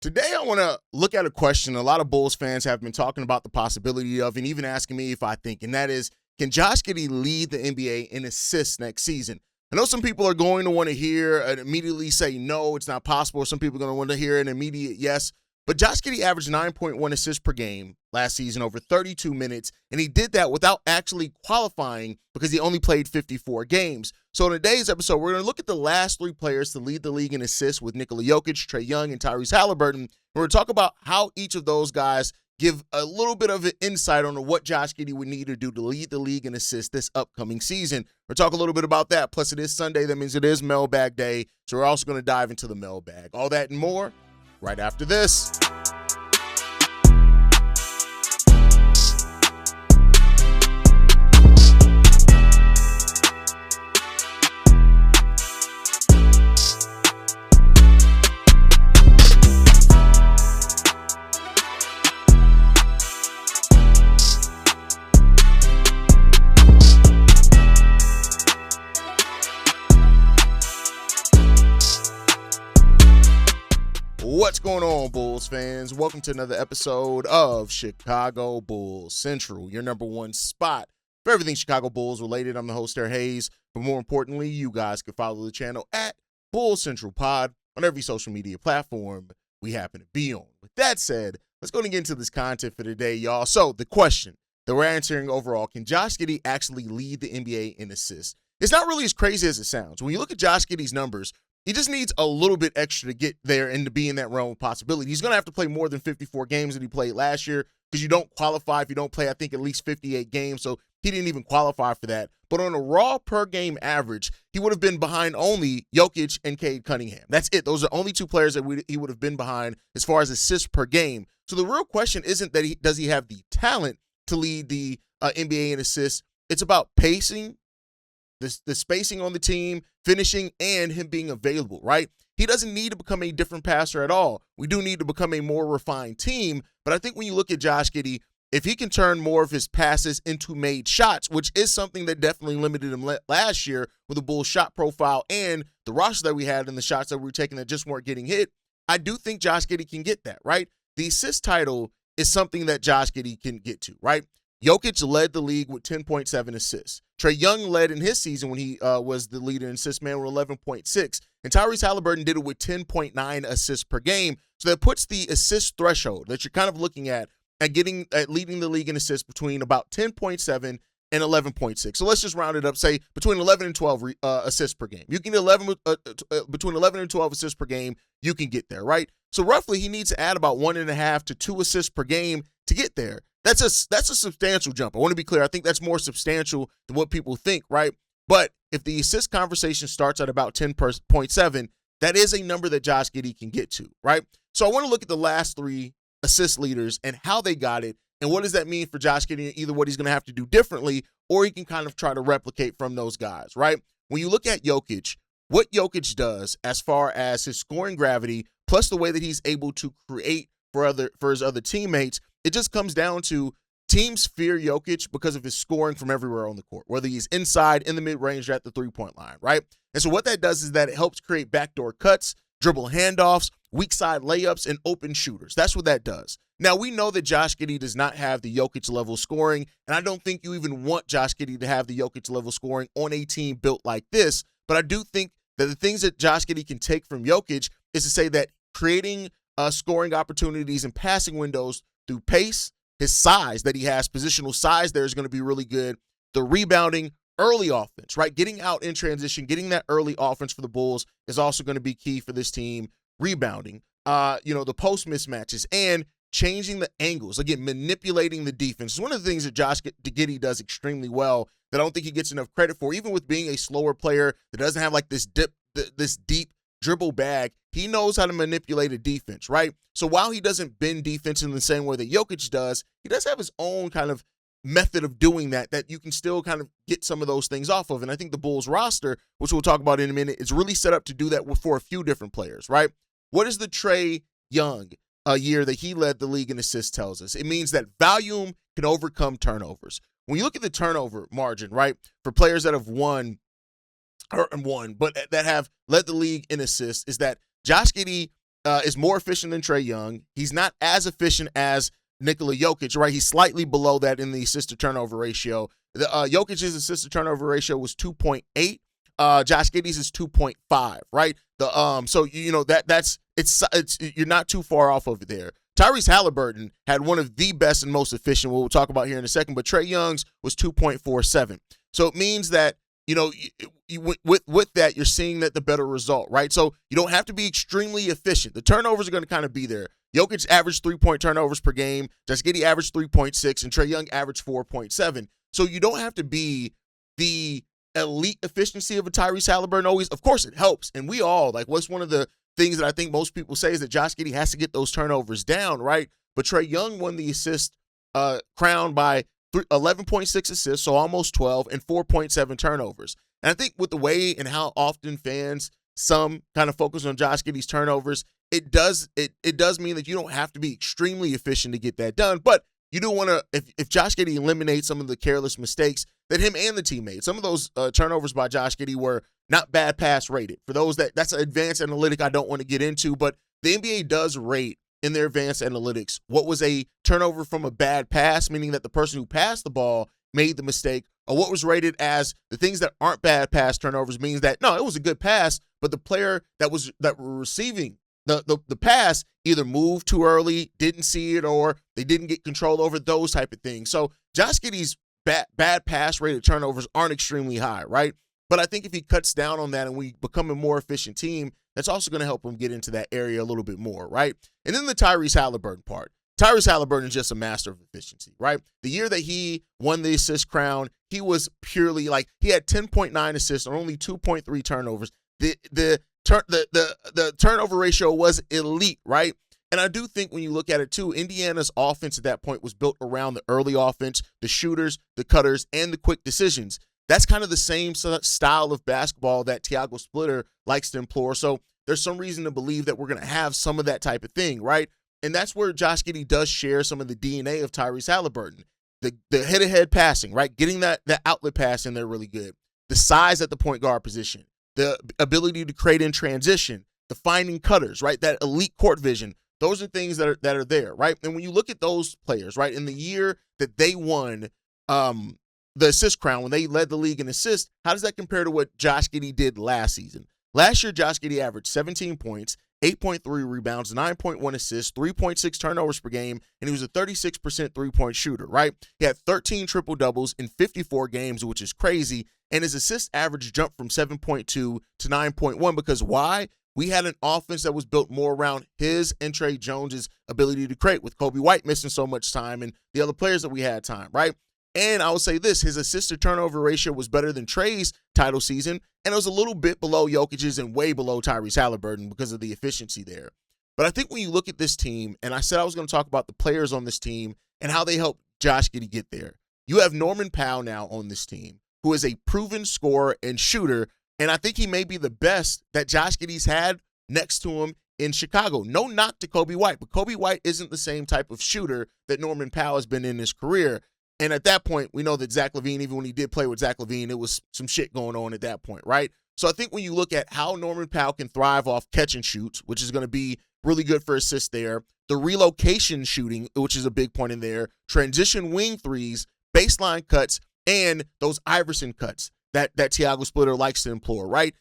Today, I want to look at a question a lot of Bulls fans have been talking about the possibility of and even asking me if I think, and that is, can Josh Giddey lead the NBA in assists next season? I know some people are going to want to hear and immediately say, no, it's not possible. Some people are going to want to hear an immediate yes. But Josh Giddey averaged 9.1 assists per game last season over 32 minutes, and he did that without actually qualifying because he only played 54 games. So in today's episode, we're going to look at the last three players to lead the league in assists with Nikola Jokić, Trae Young, and Tyrese Haliburton. We're going to talk about how each of those guys give a little bit of an insight on what Josh Giddey would need to do to lead the league in assists this upcoming season. We'll talk a little bit about that. Plus, it is Sunday. That means it is mailbag day. So we're also going to dive into the mailbag. All that and more right after this. What's going on, Bulls fans? Welcome to another episode of Chicago Bulls Central, your number one spot for everything Chicago Bulls related. I'm the host there, Haize, but more importantly, you guys can follow the channel at Bulls Central Pod on every social media platform we happen to be on. With that said, let's go and get into this content for today, y'all. So the question that we're answering overall, can Josh Giddey actually lead the NBA in assists? It's not really as crazy as it sounds. When you look at Josh Giddey's numbers, he just needs a little bit extra to get there and to be in that realm of possibility. He's going to have to play more than 54 games that he played last year because you don't qualify if you don't play, I think, at least 58 games. So he didn't even qualify for that. But on a raw per game average, he would have been behind only Jokić and Cade Cunningham. That's it. Those are only two players that he would have been behind as far as assists per game. So the real question isn't that does he have the talent to lead the NBA in assists. It's about pacing, the spacing on the team, finishing, and him being available, right? He doesn't need to become a different passer at all. We do need to become a more refined team, but I think when you look at Josh Giddey, if he can turn more of his passes into made shots, which is something that definitely limited him last year with the Bulls shot profile and the roster that we had and the shots that we were taking that just weren't getting hit, I do think Josh Giddey can get that, right? The assist title is something that Josh Giddey can get to, right? Jokić led the league with 10.7 assists. Trae Young led in his season when he was the leader in assists, man, with 11.6. And Tyrese Haliburton did it with 10.9 assists per game. So that puts the assist threshold that you're kind of looking at leading the league in assists between about 10.7 and 11.6. So let's just round it up, say between 11 and 12 assists per game. You can get between 11 and 12 assists per game, you can get there, right? So roughly he needs to add about 1.5 to 2 assists per game to get there. That's a substantial jump. I want to be clear. I think that's more substantial than what people think, right? But if the assist conversation starts at about 10.7, that is a number that Josh Giddey can get to, right? So I want to look at the last three assist leaders and how they got it, and what does that mean for Josh Giddey, either what he's going to have to do differently or he can kind of try to replicate from those guys, right? When you look at Jokić, what Jokić does as far as his scoring gravity plus the way that he's able to create for his other teammates, it just comes down to teams fear Jokić because of his scoring from everywhere on the court, whether he's inside, in the mid-range, or at the three-point line, right? And so what that does is that it helps create backdoor cuts, dribble handoffs, weak side layups, and open shooters. That's what that does. Now, we know that Josh Giddey does not have the Jokić level scoring, and I don't think you even want Josh Giddey to have the Jokić level scoring on a team built like this, but I do think that the things that Josh Giddey can take from Jokić is to say that creating scoring opportunities and passing windows through pace, his size that he has, positional size there is going to be really good. The rebounding, early offense, right? Getting out in transition, getting that early offense for the Bulls is also going to be key for this team. Rebounding, the post mismatches, and changing the angles. Again, manipulating the defense. It's one of the things that Josh Giddey does extremely well that I don't think he gets enough credit for, even with being a slower player that doesn't have like this deep dribble bag. He knows how to manipulate a defense, right? So while he doesn't bend defense in the same way that Jokić does, he does have his own kind of method of doing that you can still kind of get some of those things off of. And I think the Bulls roster, which we'll talk about in a minute, is really set up to do that for a few different players, right? What is the Trae Young year that he led the league in assists tells us? It means that volume can overcome turnovers. When you look at the turnover margin, right, for players that have won, but that have led the league in assists, is that Josh Giddey is more efficient than Trae Young. He's not as efficient as Nikola Jokić, right? He's slightly below that in the assist to turnover ratio. Jokic's assist to turnover ratio was 2.8. Josh Giddey's is 2.5, right? So you're not too far off over there. Tyrese Haliburton had one of the best and most efficient, what we'll talk about here in a second, but Trae Young's was 2.47. So it means that, with that, you're seeing that the better result, right? So you don't have to be extremely efficient. The turnovers are going to kind of be there. Jokić averaged 3-point turnovers per game. Josh Giddey averaged 3.6, and Trae Young averaged 4.7. So you don't have to be the elite efficiency of a Tyrese Haliburton always. Of course, it helps. And we all, what's one of the things that I think most people say is that Josh Giddey has to get those turnovers down, right? But Trae Young won the assist crown by 11.6 assists, so almost 12, and 4.7 turnovers. And I think with the way and how often fans, some kind of focus on Josh Giddey's turnovers, it does mean that you don't have to be extremely efficient to get that done. But you do want to, if Josh Giddey eliminates some of the careless mistakes that him and the team made, some of those turnovers by Josh Giddey were not bad pass rated. For those that's an advanced analytic I don't want to get into, but the NBA does rate in their advanced analytics what was a turnover from a bad pass, meaning that the person who passed the ball made the mistake, or what was rated as the things that aren't bad pass turnovers, means that no, it was a good pass, but the player that were receiving the pass either moved too early, didn't see it, or they didn't get control over those type of things. So Josh Giddey's bad pass rated turnovers aren't extremely high, right? But I think if he cuts down on that and we become a more efficient team, that's also going to help him get into that area a little bit more, right? And then the Tyrese Haliburton part. Tyrese Haliburton is just a master of efficiency, right? The year that he won the assist crown, he was purely he had 10.9 assists on only 2.3 turnovers. The turnover ratio was elite, right? And I do think when you look at it too, Indiana's offense at that point was built around the early offense, the shooters, the cutters, and the quick decisions. That's kind of the same style of basketball that Tiago Splitter likes to employ. So there's some reason to believe that we're going to have some of that type of thing, right? And that's where Josh Giddey does share some of the DNA of Tyrese Haliburton. The head-to-head passing, right? Getting that outlet pass in there really good. The size at the point guard position. The ability to create in transition. The finding cutters, right? That elite court vision. Those are things that are there, right? And when you look at those players, right, in the year that they won the assist crown, when they led the league in assists, how does that compare to what Josh Giddey did last season? Last year, Josh Giddey averaged 17 points, 8.3 rebounds, 9.1 assists, 3.6 turnovers per game, and he was a 36% three-point shooter, right? He had 13 triple-doubles in 54 games, which is crazy, and his assist average jumped from 7.2 to 9.1 because why? We had an offense that was built more around his and Trae Jones's ability to create, with Coby White missing so much time and the other players that we had time, right? And I will say this, his assist to turnover ratio was better than Trae's title season, and it was a little bit below Jokic's and way below Tyrese Haliburton because of the efficiency there. But I think when you look at this team, and I said I was going to talk about the players on this team and how they help Josh Giddey get there. You have Norman Powell now on this team, who is a proven scorer and shooter, and I think he may be the best that Josh Giddey's had next to him in Chicago. No knock to Coby White, but Coby White isn't the same type of shooter that Norman Powell has been in his career. And at that point, we know that Zach LaVine, even when he did play with Zach LaVine, it was some shit going on at that point, right? So I think when you look at how Norman Powell can thrive off catch and shoots, which is going to be really good for assists there, the relocation shooting, which is a big point in there, transition wing threes, baseline cuts, and those Iverson cuts that Tiago Splitter likes to employ, right?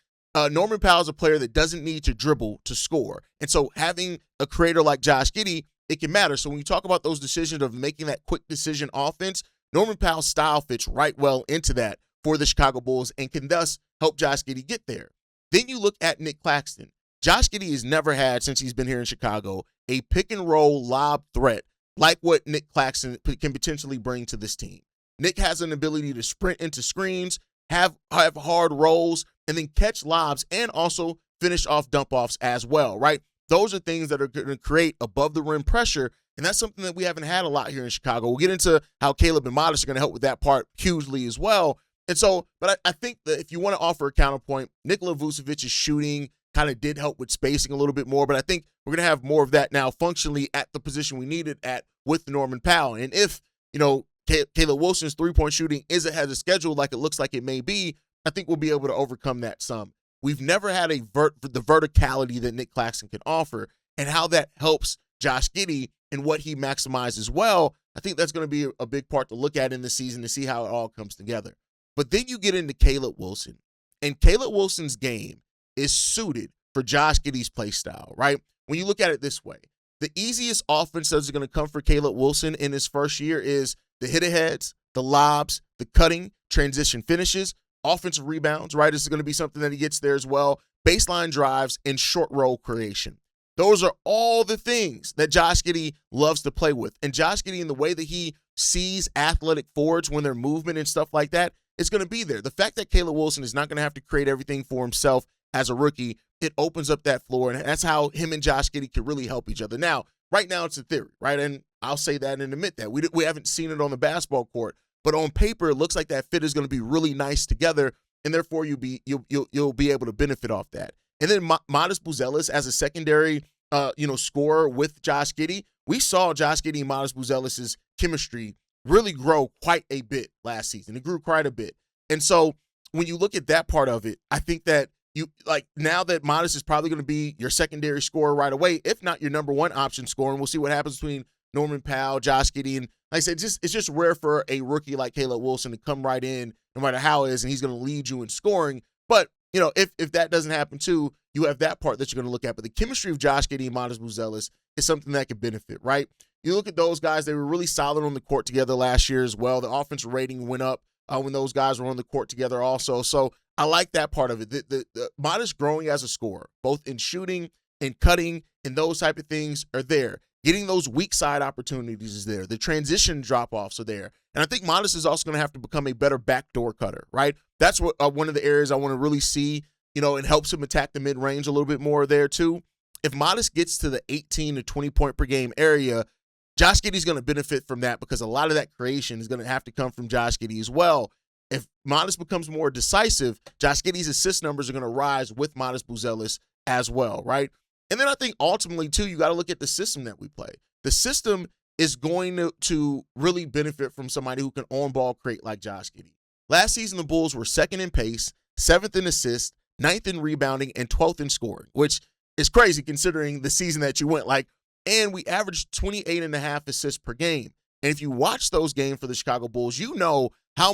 Norman Powell is a player that doesn't need to dribble to score. And so having a creator like Josh Giddey, it can matter. So when you talk about those decisions of making that quick decision offense, Norman Powell's style fits right well into that for the Chicago Bulls and can thus help Josh Giddey get there. Then you look at Nick Claxton. Josh Giddey has never had, since he's been here in Chicago, a pick-and-roll lob threat like what Nick Claxton can potentially bring to this team. Nick has an ability to sprint into screens, have hard rolls, and then catch lobs and also finish off dump-offs as well, right? Those are things that are going to create above-the-rim pressure, and that's something that we haven't had a lot here in Chicago. We'll get into how Caleb and Modest are going to help with that part hugely as well. And so, but I think that if you want to offer a counterpoint, Nikola Vucevic's shooting kind of did help with spacing a little bit more, but I think we're going to have more of that now functionally at the position we needed at with Norman Powell. And if, Caleb Wilson's three-point shooting isn't ahead of schedule like it looks like it may be, I think we'll be able to overcome that some. We've never had the verticality that Nick Claxton can offer. and how that helps Josh Giddey and what he maximizes well, I think that's going to be a big part to look at in the season to see how it all comes together. But then you get into Caleb Wilson, and Caleb Wilson's game is suited for Josh Giddey's play style, right? When you look at it this way, the easiest offense that's going to come for Caleb Wilson in his first year is the hit-aheads, the lobs, the cutting, transition finishes, offensive rebounds, right? This is going to be something that he gets there as well, baseline drives, and short roll creation. Those are all the things that Josh Giddey loves to play with. And Josh Giddey, in the way that he sees athletic forwards when their movement and stuff like that, it's going to be there. The fact that Caleb Wilson is not going to have to create everything for himself as a rookie, it opens up that floor, and that's how him and Josh Giddey can really help each other. Now, right now it's a theory, right? And I'll say that and admit that. We haven't seen it on the basketball court, but on paper, it looks like that fit is going to be really nice together, and therefore you'll be able to benefit off that. And then Modest Buzelis as a secondary scorer with Josh Giddey. We saw Josh Giddey and Modest Buzelis' chemistry really grow quite a bit last season. It grew quite a bit. And so when you look at that part of it, I think that now that Modest is probably going to be your secondary scorer right away, if not your number one option scorer, and we'll see what happens between Norman Powell, Josh Giddey, and like I said, it's just rare for a rookie like Caleb Wilson to come right in, no matter how it is, and he's going to lead you in scoring. But if that doesn't happen too, you have that part that you're going to look at. But the chemistry of Josh Giddey and Modest Buzelis is something that could benefit, right? You look at those guys; they were really solid on the court together last year as well. The offensive rating went up when those guys were on the court together also. So I like that part of it. The Modest growing as a scorer, both in shooting and cutting and those type of things are there. Getting those weak side opportunities is there. The transition drop-offs are there. And I think Modest is also going to have to become a better backdoor cutter, right? That's what one of the areas I want to really see, and helps him attack the mid-range a little bit more there too. If Modest gets to the 18 to 20 point per game area, Josh Giddey's going to benefit from that because a lot of that creation is going to have to come from Josh Giddey as well. If Modest becomes more decisive, Josh Giddey's assist numbers are going to rise with Modest Buzelis as well, right? And then I think ultimately, too, you got to look at the system that we play. The system is going to really benefit from somebody who can on-ball create like Josh Giddey. Last season, the Bulls were second in pace, seventh in assists, ninth in rebounding, and 12th in scoring, which is crazy considering the season that you went like. And we averaged 28.5 assists per game. And if you watch those games for the Chicago Bulls, you know how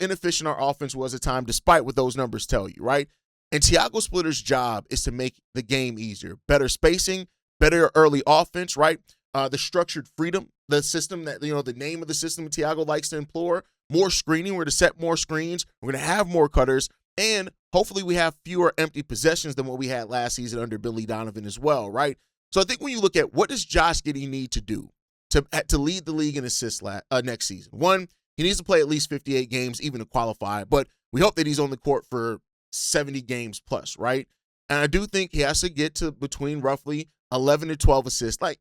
inefficient our offense was at time, despite what those numbers tell you, right? And Tiago Splitter's job is to make the game easier. Better spacing, better early offense, right? The structured freedom, the system that, the name of the system Tiago likes to implore, more screening. We're going to set more screens. We're going to have more cutters. And hopefully we have fewer empty possessions than what we had last season under Billy Donovan as well, right? So I think when you look at what does Josh Giddey need to do to lead the league in assists next season? One, he needs to play at least 58 games even to qualify, but we hope that he's on the court for 70 games plus, right? And I do think he has to get to between roughly 11 to 12 assists, like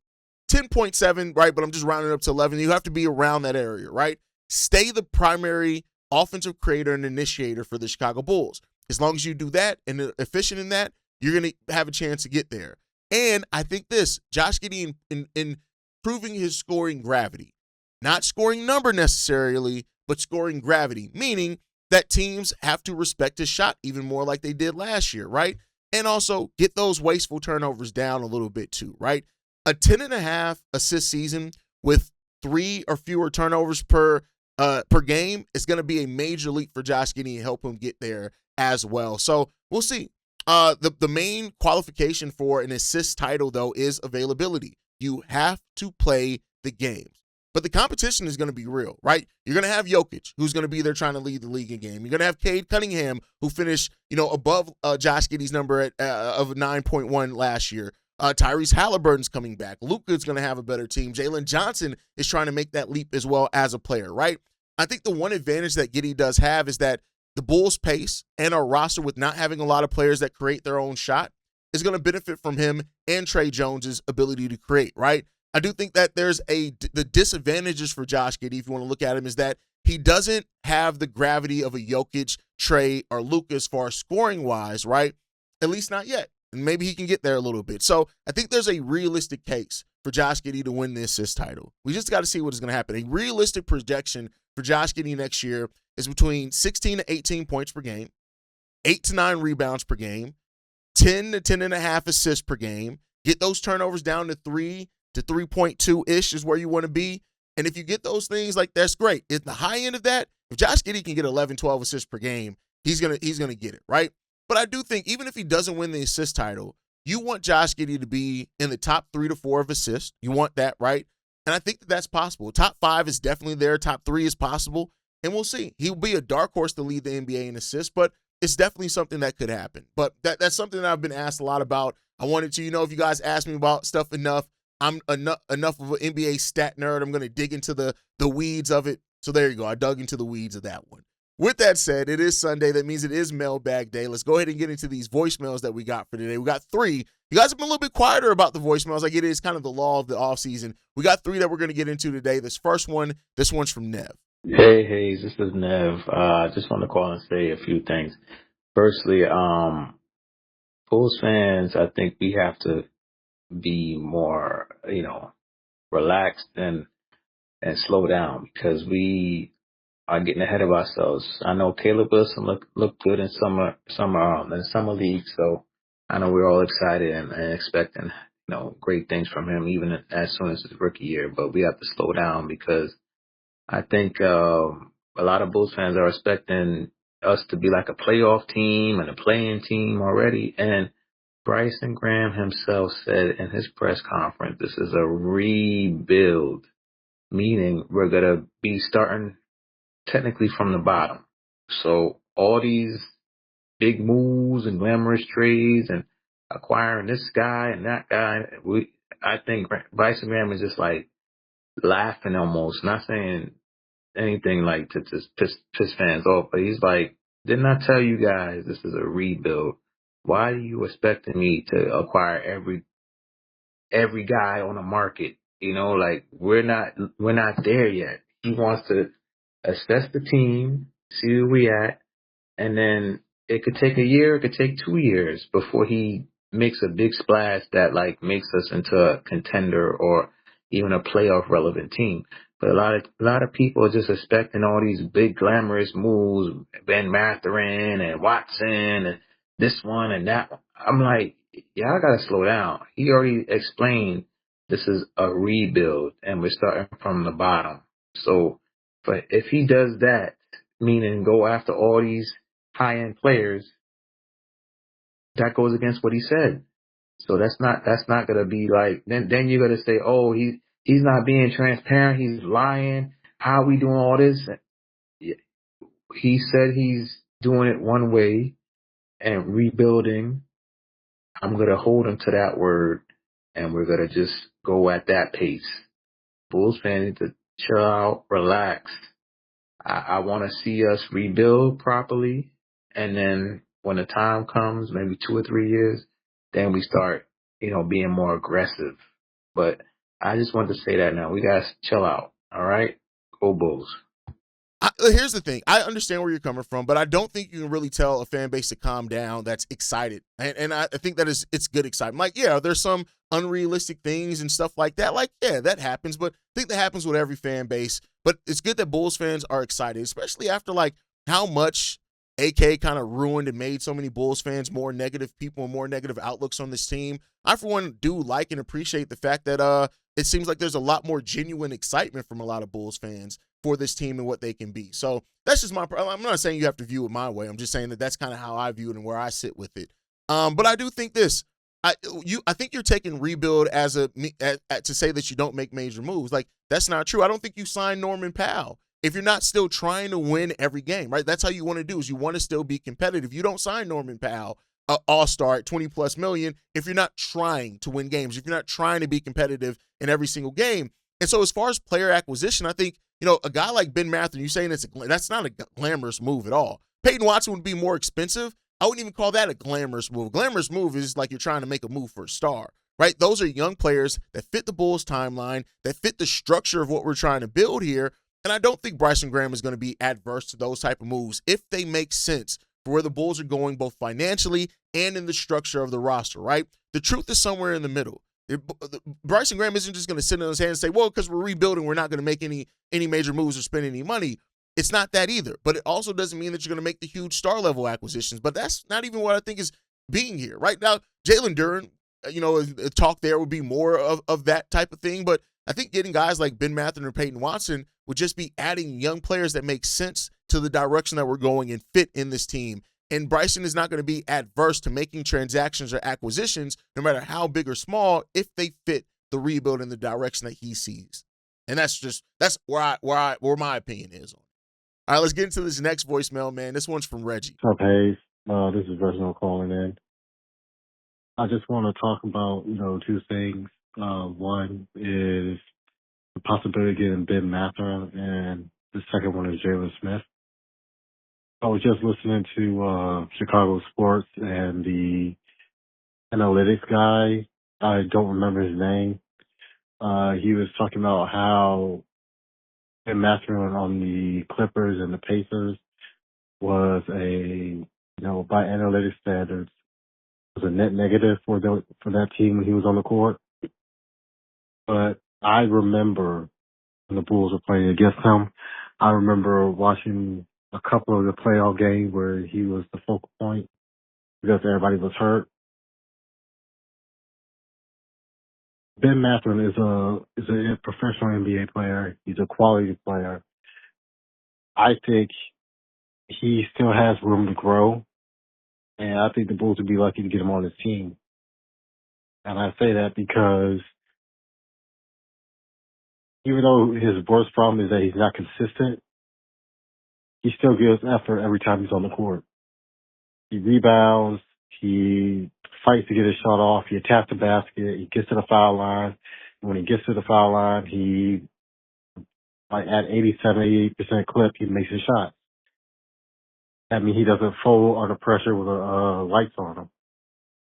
10.7, right? But I'm just rounding up to 11. You have to be around that area, right? Stay the primary offensive creator and initiator for the Chicago Bulls. As long as you do that and are efficient in that, you're going to have a chance to get there. And I think Josh Giddey in improving his scoring gravity, not scoring number necessarily, but scoring gravity, meaning that teams have to respect his shot even more like they did last year, right? And also get those wasteful turnovers down a little bit too, right? A 10.5 assist season with 3 or fewer turnovers per game is going to be a major leap for Josh Giddey and help him get there as well. So we'll see. The main qualification for an assist title, though, is availability. You have to play the games. But the competition is going to be real, right? You're going to have Jokić, who's going to be there trying to lead the league in game. You're going to have Cade Cunningham, who finished, above Josh Giddey's number of 9.1 last year. Tyrese Haliburton's coming back. Luka's going to have a better team. Jalen Johnson is trying to make that leap as well as a player, right? I think the one advantage that Giddey does have is that the Bulls' pace and our roster with not having a lot of players that create their own shot is going to benefit from him and Trae Jones's ability to create, right? I do think that there's the disadvantages for Josh Giddey, if you want to look at him, is that he doesn't have the gravity of a Jokić, Trae, or Luka as far as scoring-wise, right? At least not yet. And maybe he can get there a little bit. So I think there's a realistic case for Josh Giddey to win the assist title. We just got to see what is going to happen. A realistic projection for Josh Giddey next year is between 16 to 18 points per game, 8 to 9 rebounds per game, 10 to 10.5 assists per game, Get those turnovers down to 3 to 3.2-ish is where you want to be. And if you get those things, like, that's great. At the high end of that, if Josh Giddey can get 11, 12 assists per game, he's gonna get it, right? But I do think even if he doesn't win the assist title, you want Josh Giddey to be in the top 3 to 4 of assists. You want that, right? And I think that that's possible. Top 5 is definitely there. Top 3 is possible. And we'll see. He'll be a dark horse to lead the NBA in assists, but it's definitely something that could happen. But that's something that I've been asked a lot about. I wanted to, if you guys ask me about stuff enough, I'm enough of an NBA stat nerd. I'm going to dig into the weeds of it. So there you go. I dug into the weeds of that one. With that said, it is Sunday. That means it is mailbag day. Let's go ahead and get into these voicemails that we got for today. We got 3. You guys have been a little bit quieter about the voicemails. I get it. It's kind of the law of the offseason. We got 3 that we're going to get into today. This one's from Nev. Hey, Haize, this is Nev. I just want to call and say a few things. Firstly, Bulls fans, I think we have to be more, relaxed and slow down because we are getting ahead of ourselves. I know Caleb Wilson looked good in summer league, so I know we're all excited and expecting, great things from him even as soon as his rookie year. But we have to slow down because I think a lot of Bulls fans are expecting us to be like a playoff team and a play-in team already. And Bryson Graham himself said in his press conference, this is a rebuild, meaning we're going to be starting technically from the bottom. So all these big moves and glamorous trades and acquiring this guy and that guy, I think Bryson Graham is just like laughing almost, not saying anything like to piss fans off, but he's like, didn't I tell you guys this is a rebuild? Why are you expecting me to acquire every guy on the market? We're not there yet. He wants to assess the team, see where we at, and then it could take a year, it could take 2 years before he makes a big splash that makes us into a contender or even a playoff relevant team. But a lot of people are just expecting all these big glamorous moves, Ben Mathurin and Watson and this one and that one. I'm like, y'all gotta slow down. He already explained this is a rebuild and we're starting from the bottom. So, but if he does that, meaning go after all these high-end players, that goes against what he said. So that's not gonna be like, then you're gonna say, oh, he's not being transparent, he's lying. How are we doing all this? He said he's doing it one way and rebuilding. I'm gonna hold him to that word, and we're gonna just go at that pace. Bulls fans need to chill out, relax. I want to see us rebuild properly, and then when the time comes, maybe 2 or 3 years, then we start, being more aggressive. But I just wanted to say that now. We got to chill out, all right? Go Bulls. Here's the thing. I understand where you're coming from, but I don't think you can really tell a fan base to calm down that's excited. And I think that it's good excitement. There's some unrealistic things and stuff like that. That happens, but I think that happens with every fan base. But it's good that Bulls fans are excited, especially after how much AK kind of ruined and made so many Bulls fans more negative people and more negative outlooks on this team. I, for one, do like and appreciate the fact that it seems like there's a lot more genuine excitement from a lot of Bulls fans for this team and what they can be. So that's just I'm not saying you have to view it my way. I'm just saying that that's kind of how I view it and where I sit with it. But I do think this. I think you're taking rebuild as to say that you don't make major moves. That's not true. I don't think you signed Norman Powell if you're not still trying to win every game, right? That's how you want to do is you want to still be competitive. You don't sign Norman Powell, all-star at $20+ million if you're not trying to win games, if you're not trying to be competitive in every single game. And so as far as player acquisition, I think, a guy like Ben Mathurin, you're saying that's not a glamorous move at all. Peyton Watson would be more expensive. I wouldn't even call that a glamorous move. A glamorous move is like you're trying to make a move for a star, right? Those are young players that fit the Bulls timeline, that fit the structure of what we're trying to build here. And I don't think Bryson Graham is going to be adverse to those type of moves if they make sense for where the Bulls are going both financially and in the structure of the roster, right? The truth is somewhere in the middle. Bryson Graham isn't just going to sit on his hands and say, well, because we're rebuilding, we're not going to make any major moves or spend any money. It's not that either. But it also doesn't mean that you're going to make the huge star level acquisitions. But that's not even what I think is being here. Right now, Jalen Duren talk there would be more of that type of thing. But I think getting guys like Ben Mathurin and Peyton Watson would just be adding young players that make sense to the direction that we're going and fit in this team. And Bryson is not going to be adverse to making transactions or acquisitions, no matter how big or small, if they fit the rebuild in the direction that he sees. And that's where my opinion is on it. All right, let's get into this next voicemail, man. This one's from Reggie. What's up, Haize? This is Reginald calling in. I just want to talk about, two things. One is the possibility of getting Ben Mathurin, and the second one is Jalen Smith. I was just listening to Chicago Sports and the analytics guy. I don't remember his name. He was talking about how Ben Mathurin on the Clippers and the Pacers was by analytics standards, was a net negative for that team when he was on the court. But I remember when the Bulls were playing against him, I remember watching a couple of the playoff games where he was the focal point because everybody was hurt. Ben Mathurin is a professional NBA player. He's a quality player. I think he still has room to grow, and I think the Bulls would be lucky to get him on his team. And I say that because even though his worst problem is that he's not consistent, he still gives effort every time he's on the court. He rebounds, he fights to get his shot off, he attacks the basket, he gets to the foul line. And when he gets to the foul line, he, at 87-88% clip, he makes his shot. That means he doesn't fold under pressure with lights on him.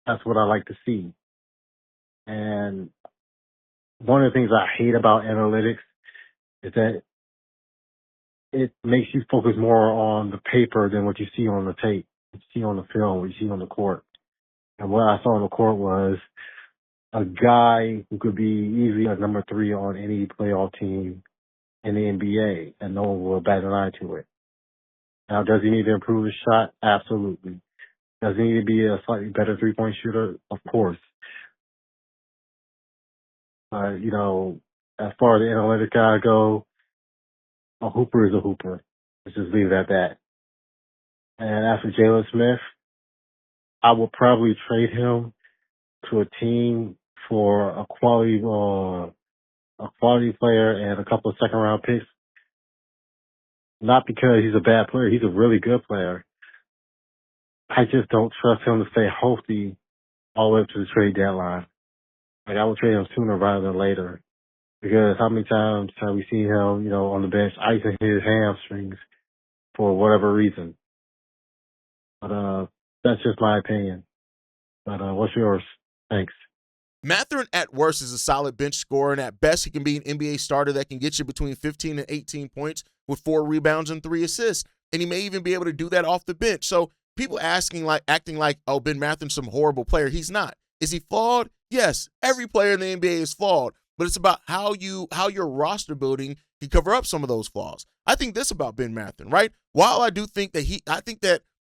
That's what I like to see. And one of the things I hate about analytics is that it makes you focus more on the paper than what you see on the tape, what you see on the film, what you see on the court. And what I saw on the court was a guy who could be easily a number 3 on any playoff team in the NBA, and no one will bat an eye to it. Now, does he need to improve his shot? Absolutely. Does he need to be a slightly better three-point shooter? Of course. As far as the analytic guy go, a hooper is a hooper. Let's just leave it at that. And after Jalen Smith, I will probably trade him to a team for a quality player and a couple of second-round picks. Not because he's a bad player. He's a really good player. I just don't trust him to stay healthy all the way up to the trade deadline. I will trade him sooner rather than later. Because how many times have we seen him, on the bench icing his hamstrings for whatever reason? But that's just my opinion. But what's yours? Thanks. Mathurin at worst is a solid bench scorer, and at best he can be an NBA starter that can get you between 15 and 18 points with 4 rebounds and 3 assists. And he may even be able to do that off the bench. So people acting like, oh, Ben Mathurin's some horrible player. He's not. Is he flawed? Yes. Every player in the NBA is flawed. But it's about how your roster building can cover up some of those flaws. I think this about Ben Mathurin, right? While I do think that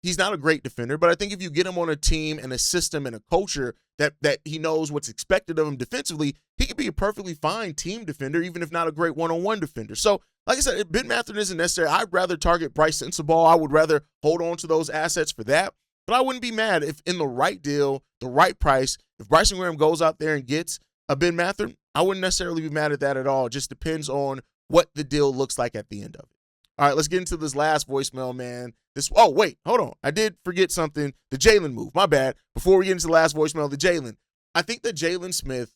he's not a great defender, but I think if you get him on a team and a system and a culture that he knows what's expected of him defensively, he could be a perfectly fine team defender, even if not a great one-on-one defender. So, like I said, Ben Mathurin isn't necessary. I'd rather target Bryce Sensabaugh. I would rather hold on to those assets for that. But I wouldn't be mad if in the right deal, the right price, if Bryson Graham goes out there and gets a Ben Mathurin, I wouldn't necessarily be mad at that at all. It just depends on what the deal looks like at the end of it. All right, let's get into this last voicemail, man. Wait, hold on. I did forget something. The Jalen move. My bad. Before we get into the last voicemail, the Jalen. I think that Jalen Smith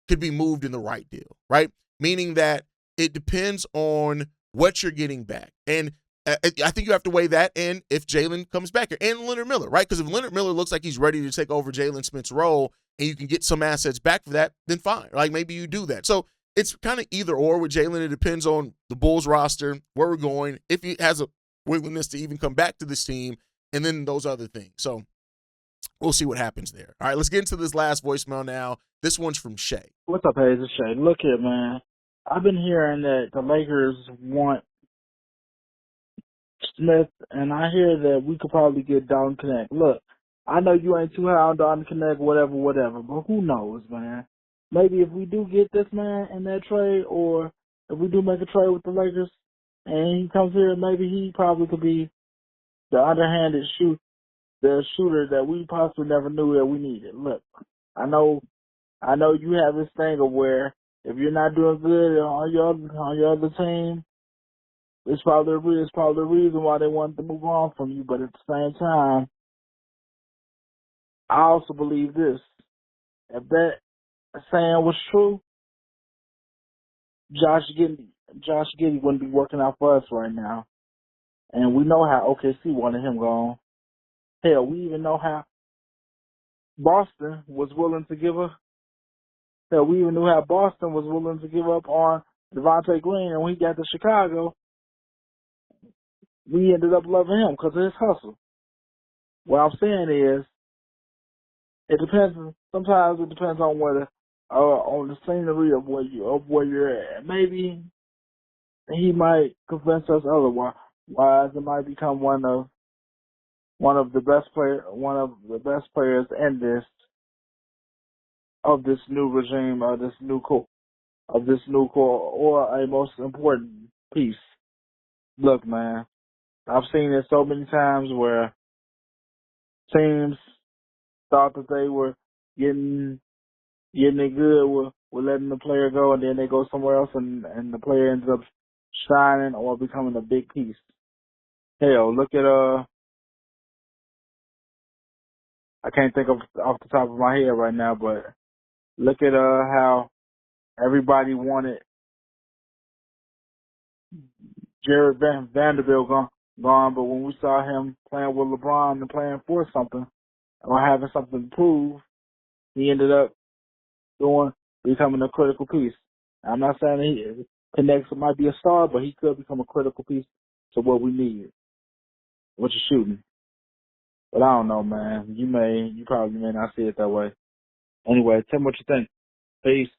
could be moved in the right deal, right? Meaning that it depends on what you're getting back. And I think you have to weigh that in if Jalen comes back here. And Leonard Miller, right? Because if Leonard Miller looks like he's ready to take over Jalen Smith's role and you can get some assets back for that, then fine. Like maybe you do that. So it's kind of either or with Jalen. It depends on the Bulls roster, where we're going, if he has a willingness to even come back to this team, and then those other things. So we'll see what happens there. All right, let's get into this last voicemail now. This one's from Shay. What's up, Haize? It's Shay. Look here, man. I've been hearing that the Lakers want Smith, and I hear that we could probably get Dalton Connect. Look, I know you ain't too high on Dalton Connect, whatever, but who knows, man? Maybe if we do get this man in that trade, or if we do make a trade with the Lakers, and he comes here, maybe he probably could be the underhanded shooter that we possibly never knew that we needed. Look, I know you have this thing of where if you're not doing good on your other team, it's probably the reason why they wanted to move on from you. But at the same time, I also believe this: if that saying was true, Josh Giddey wouldn't be working out for us right now. And we know how OKC wanted him gone. Hell, we even know how Boston was willing to give up. Hell, we even knew how Boston was willing to give up on Devontae Green, and when he got to Chicago, we ended up loving him because of his hustle. What I'm saying is, it depends. Sometimes it depends on on the scenery of where you're at. Maybe he might convince us otherwise. It might become one of the best players in this new regime, of this new core, or a most important piece. Look, man, I've seen it so many times where teams thought that they were getting it good with letting the player go, and then they go somewhere else, and the player ends up shining or becoming a big piece. Hell, look at I can't think of off the top of my head right now, but look at how everybody wanted Jared Vanderbilt gone, but when we saw him playing with LeBron and playing for something or having something to prove, he ended up becoming a critical piece. I'm not saying he connects might be a star, but he could become a critical piece to what we need, which is shooting. But I don't know, man. You probably may not see it that way. Anyway, tell me what you think. Peace.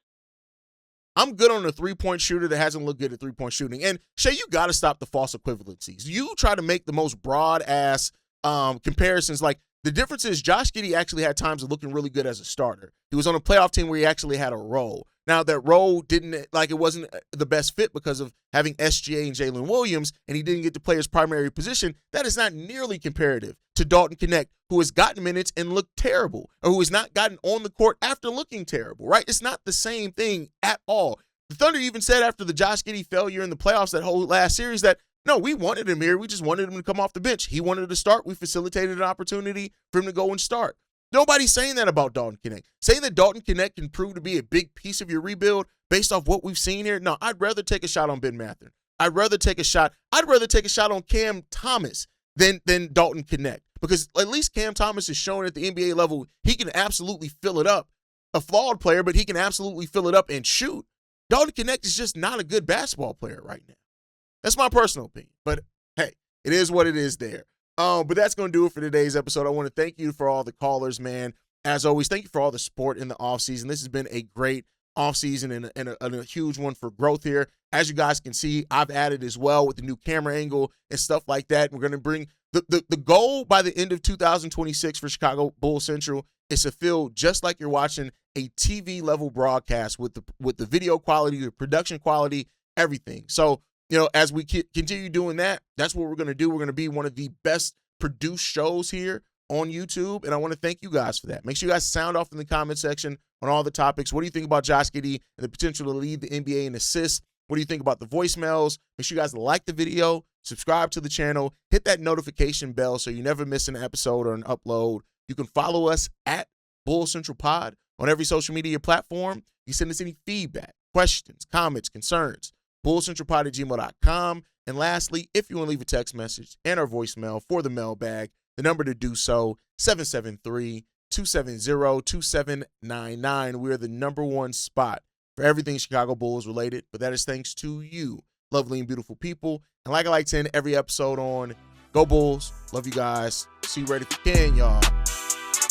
I'm good on a three-point shooter that hasn't looked good at three-point shooting. And, Shay, you got to stop the false equivalencies. You try to make the most broad-ass comparisons. Like, the difference is Josh Giddey actually had times of looking really good as a starter. He was on a playoff team where he actually had a role. Now, that role it wasn't the best fit because of having SGA and Jalen Williams, and he didn't get to play his primary position. That is not nearly comparative to Dalton Connect, who has gotten minutes and looked terrible, or who has not gotten on the court after looking terrible, right? It's not the same thing at all. The Thunder even said after the Josh Giddey failure in the playoffs that whole last series that, no, we wanted him here. We just wanted him to come off the bench. He wanted to start. We facilitated an opportunity for him to go and start. Nobody's saying that about Dalton Connect. Saying that Dalton Connect can prove to be a big piece of your rebuild based off what we've seen here, no, I'd rather take a shot on Ben Mathurin. I'd rather take a shot on Cam Thomas than Dalton Connect, because at least Cam Thomas is showing at the NBA level he can absolutely fill it up. A flawed player, but he can absolutely fill it up and shoot. Dalton Connect is just not a good basketball player right now. That's my personal opinion. But, hey, it is what it is there. But that's going to do it for today's episode. I want to thank you for all the callers, man. As always, thank you for all the support in the offseason. This has been a great offseason and a huge one for growth here. As you guys can see, I've added as well with the new camera angle and stuff like that. We're going to bring the goal by the end of 2026 for Chicago Bulls Central is to feel just like you're watching a TV level broadcast with the video quality, the production quality, everything. So, as we continue doing that, that's what we're going to do. We're going to be one of the best produced shows here on YouTube, and I want to thank you guys for that. Make sure you guys sound off in the comment section on all the topics. What do you think about Josh Giddey and the potential to lead the NBA in assists? What do you think about the voicemails? Make sure you guys like the video, subscribe to the channel, hit that notification bell so you never miss an episode or an upload. You can follow us at Bull Central Pod on every social media platform. You send us any feedback, questions, comments, concerns, bullcentralpod@gmail.com. And lastly, if you want to leave a text message and our voicemail for the mailbag, the number to do so, 773-270-2799. We're the #1 spot for everything Chicago Bulls related, but that is thanks to you, lovely and beautiful people. And like I like to end every episode on, go Bulls. Love you guys. See you right if you can, y'all.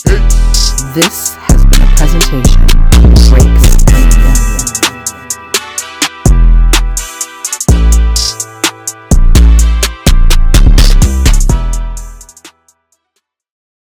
Peace. This has been a presentation of Breaks